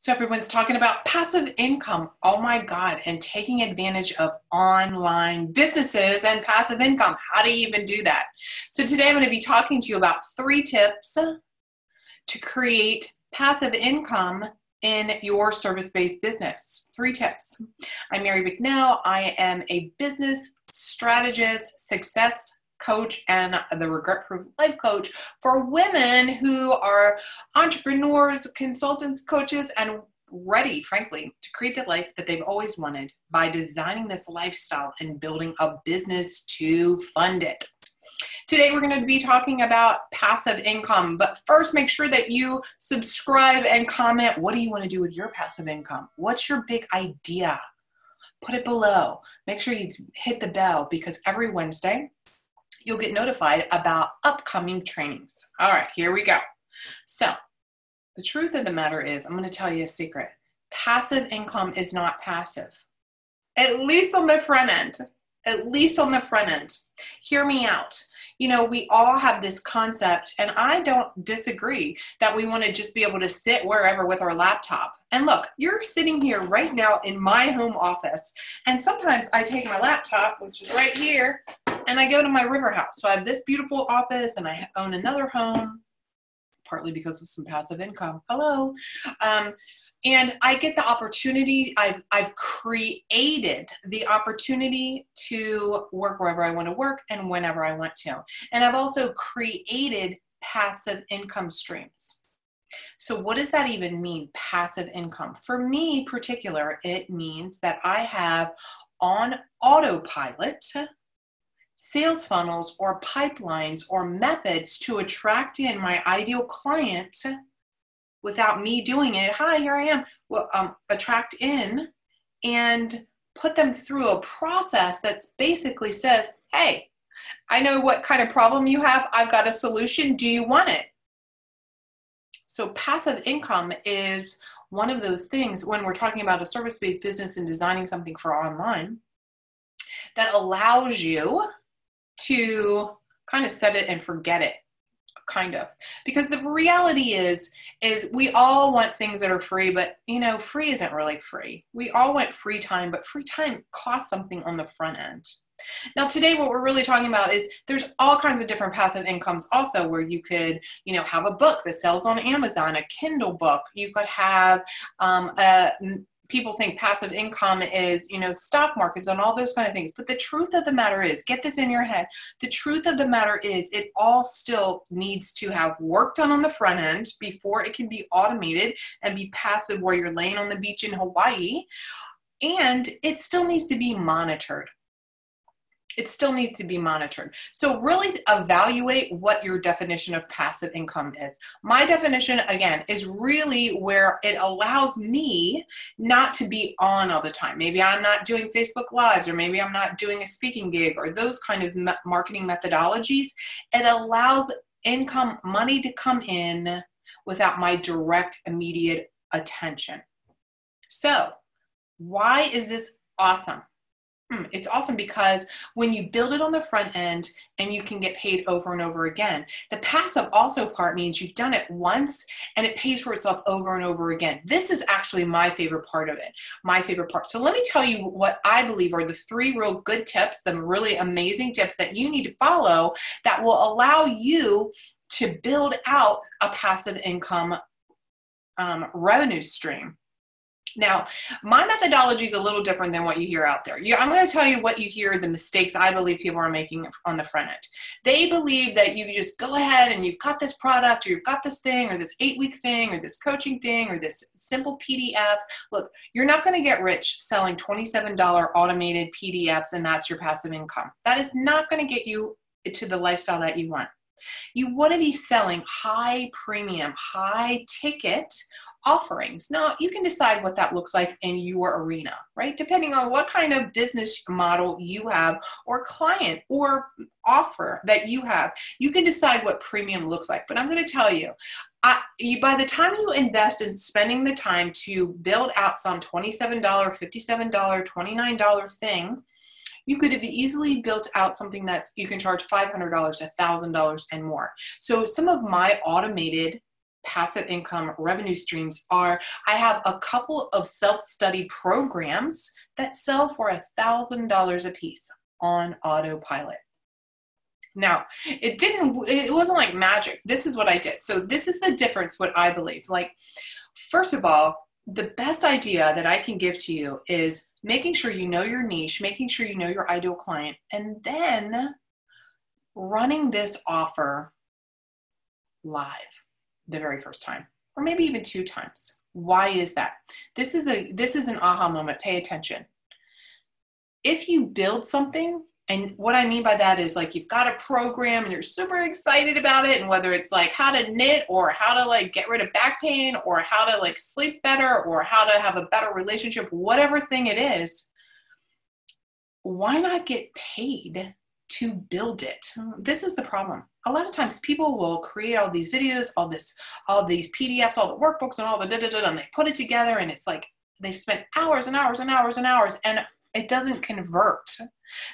So everyone's talking about passive income. Oh my God. And taking advantage of online businesses and passive income. How do you even do that? So today I'm going to be talking to you about 3 tips to create passive income in your service-based business. 3 tips. I'm Mary Bicknell. I am a business strategist, success coach, and the regret-proof life coach for women who are entrepreneurs, consultants, coaches, and ready, frankly, to create the life that they've always wanted by designing this lifestyle and building a business to fund it. Today, we're going to be talking about passive income, but first make sure that you subscribe and comment. What do you want to do with your passive income? What's your big idea? Put it below. Make sure you hit the bell because every Wednesday, you'll get notified about upcoming trainings. All right, here we go. So the truth of the matter is, I'm going to tell you a secret. Passive income is not passive, at least on the front end. At least on the front end. Hear me out. You know, we all have this concept, and I don't disagree that we want to just be able to sit wherever with our laptop. And look, you're sitting here right now in my home office, and sometimes I take my laptop, which is right here, and I go to my river house. So I have this beautiful office, and I own another home, partly because of some passive income. Hello. And I get the opportunity, I've created the opportunity to work wherever I want to work and whenever I want to. And I've also created passive income streams. So what does that even mean, passive income? For me in particular, it means that I have on autopilot sales funnels or pipelines or methods to attract in my ideal clients without me doing it. Hi, here I am. Well, attract in and put them through a process that basically says, hey, I know what kind of problem you have. I've got a solution. Do you want it? So passive income is one of those things when we're talking about a service-based business and designing something for online that allows you to kind of set it and forget it. Kind of, because the reality is we all want things that are free, but you know, free isn't really free. We all want free time, but free time costs something on the front end. Now today, what we're really talking about is there's all kinds of different passive incomes also where you could, you know, have a book that sells on Amazon, a Kindle book. You could have people think passive income is, you know, stock markets and all those kind of things. But the truth of the matter is, get this in your head. The truth of the matter is it all still needs to have work done on the front end before it can be automated and be passive where you're laying on the beach in Hawaii. And it still needs to be monitored. It still needs to be monitored. So really evaluate what your definition of passive income is. My definition, again, is really where it allows me not to be on all the time. Maybe I'm not doing Facebook Lives, or maybe I'm not doing a speaking gig, or those kind of marketing methodologies. It allows income, money to come in without my direct, immediate attention. So why is this awesome? It's awesome because when you build it on the front end and you can get paid over and over again, the passive also part means you've done it once and it pays for itself over and over again. This is actually my favorite part of it, my favorite part. So let me tell you what I believe are the 3 real good tips, the really amazing tips that you need to follow that will allow you to build out a passive income revenue stream. Now, my methodology is a little different than what you hear out there. I'm going to tell you what you hear, the mistakes I believe people are making on the front end. They believe that you just go ahead and you've got this product, or you've got this thing, or this 8-week thing, or this coaching thing, or this simple PDF. Look, you're not going to get rich selling $27 automated PDFs, and that's your passive income. That is not going to get you to the lifestyle that you want. You want to be selling high premium, high ticket offerings. Now, you can decide what that looks like in your arena, right? Depending on what kind of business model you have or client or offer that you have, you can decide what premium looks like. But I'm going to tell you, by the time you invest in spending the time to build out some $27, $57, $29 thing, you could have easily built out something that's, you can charge $500, $1,000 and more. So some of my automated passive income revenue streams are, I have a couple of self-study programs that sell for $1,000 a piece on autopilot. Now, it wasn't like magic. This is what I did. So this is the difference, what I believe. Like, first of all, the best idea that I can give to you is making sure you know your niche, making sure you know your ideal client, and then running this offer live the very first time, or maybe even 2 times. Why is that? This is an aha moment. Pay attention. If you build something, and what I mean by that is like you've got a program and you're super excited about it, and whether it's like how to knit or how to like get rid of back pain or how to like sleep better or how to have a better relationship, whatever thing it is, why not get paid to build it? This is the problem. A lot of times people will create all these videos, all these PDFs, all the workbooks and all the da-da-da, and they put it together and it's like they've spent hours and hours and hours and hours and it doesn't convert.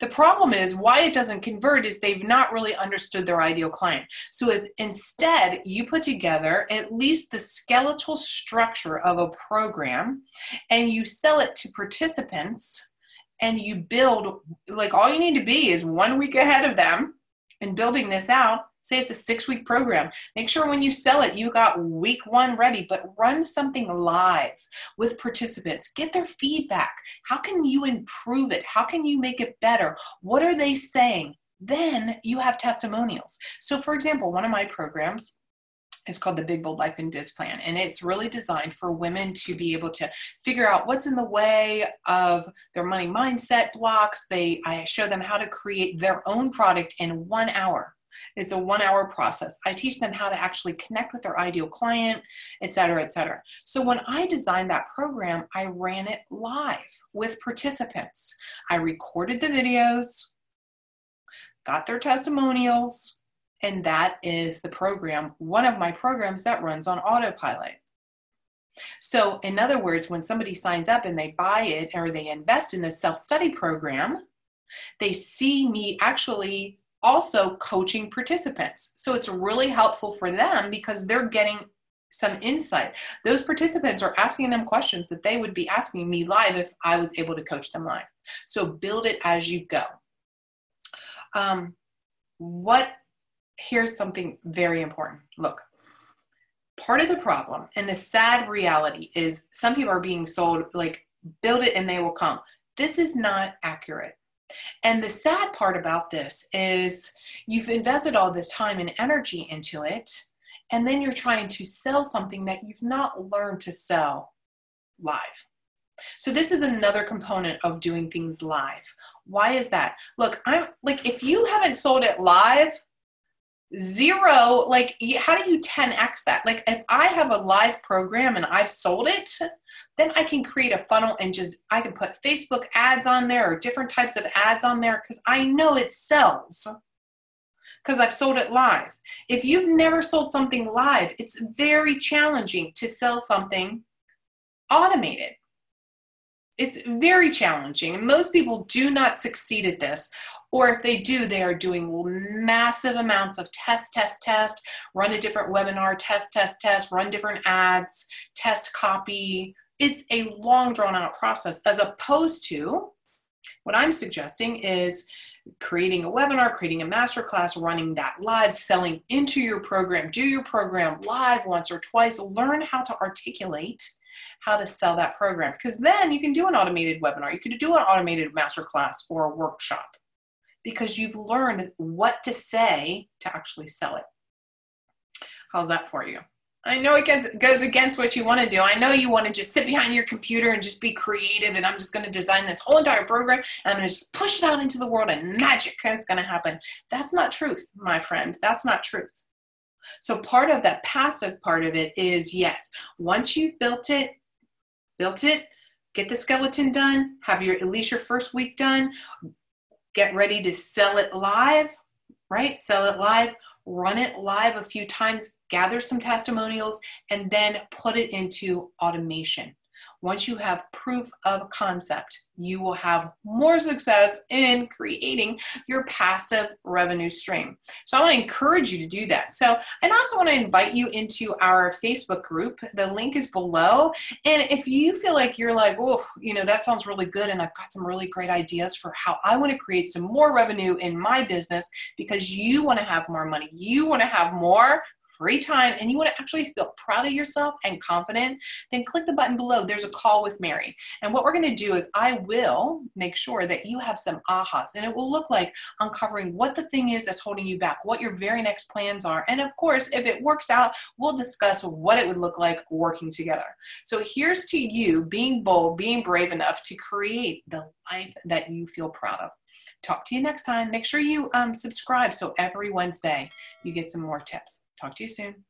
The problem is why it doesn't convert is they've not really understood their ideal client. So if instead you put together at least the skeletal structure of a program and you sell it to participants and you build, like all you need to be is 1 week ahead of them in building this out. Say it's a 6-week program. Make sure when you sell it, you got week 1 ready, but run something live with participants. Get their feedback. How can you improve it? How can you make it better? What are they saying? Then you have testimonials. So for example, one of my programs is called the Big Bold Life and Biz Plan. And it's really designed for women to be able to figure out what's in the way of their money mindset blocks. I show them how to create their own product in 1 hour. It's a 1-hour process. I teach them how to actually connect with their ideal client, et cetera, et cetera. So when I designed that program, I ran it live with participants. I recorded the videos, got their testimonials, and that is the program, one of my programs that runs on autopilot. So in other words, when somebody signs up and they buy it or they invest in this self-study program, they see me actually also coaching participants. So it's really helpful for them because they're getting some insight. Those participants are asking them questions that they would be asking me live if I was able to coach them live. So build it as you go. Here's something very important. Look, part of the problem and the sad reality is some people are being sold like, build it and they will come. This is not accurate. And the sad part about this is you've invested all this time and energy into it, and then you're trying to sell something that you've not learned to sell live. So this is another component of doing things live. Why is that? Look, if you haven't sold it live, zero, like how do you 10x that? Like if I have a live program and I've sold it, then I can create a funnel and I can put Facebook ads on there or different types of ads on there because I know it sells because I've sold it live. If you've never sold something live, it's very challenging to sell something automated. It's very challenging, and most people do not succeed at this. Or if they do, they are doing massive amounts of test, run a different webinar, test, run different ads, test copy. It's a long drawn out process, as opposed to what I'm suggesting is creating a webinar, creating a masterclass, running that live, selling into your program, do your program live once or twice, learn how to articulate how to sell that program, because then you can do an automated webinar, you could do an automated masterclass or a workshop because you've learned what to say to actually sell it. How's that for you? I know it goes against what you want to do. I know you want to just sit behind your computer and just be creative and I'm just going to design this whole entire program and I'm going to just push it out into the world and magic is going to happen. That's not truth, my friend. That's not truth. So part of that passive part of it is, yes, once you've built it, get the skeleton done, have at least your first week done, get ready to sell it live, right? Sell it live, run it live a few times, gather some testimonials, and then put it into automation. Once you have proof of concept, you will have more success in creating your passive revenue stream. So I want to encourage you to do that. So, and I also want to invite you into our Facebook group. The link is below. And if you feel like you're like, oh, you know, that sounds really good, and I've got some really great ideas for how I want to create some more revenue in my business because you want to have more money, you want to have more free time, and you want to actually feel proud of yourself and confident, then click the button below. There's a call with Mary. And what we're going to do is I will make sure that you have some ahas, and it will look like uncovering what the thing is that's holding you back, what your very next plans are. And of course, if it works out, we'll discuss what it would look like working together. So here's to you being bold, being brave enough to create the life that you feel proud of. Talk to you next time. Make sure you subscribe so every Wednesday you get some more tips. Talk to you soon.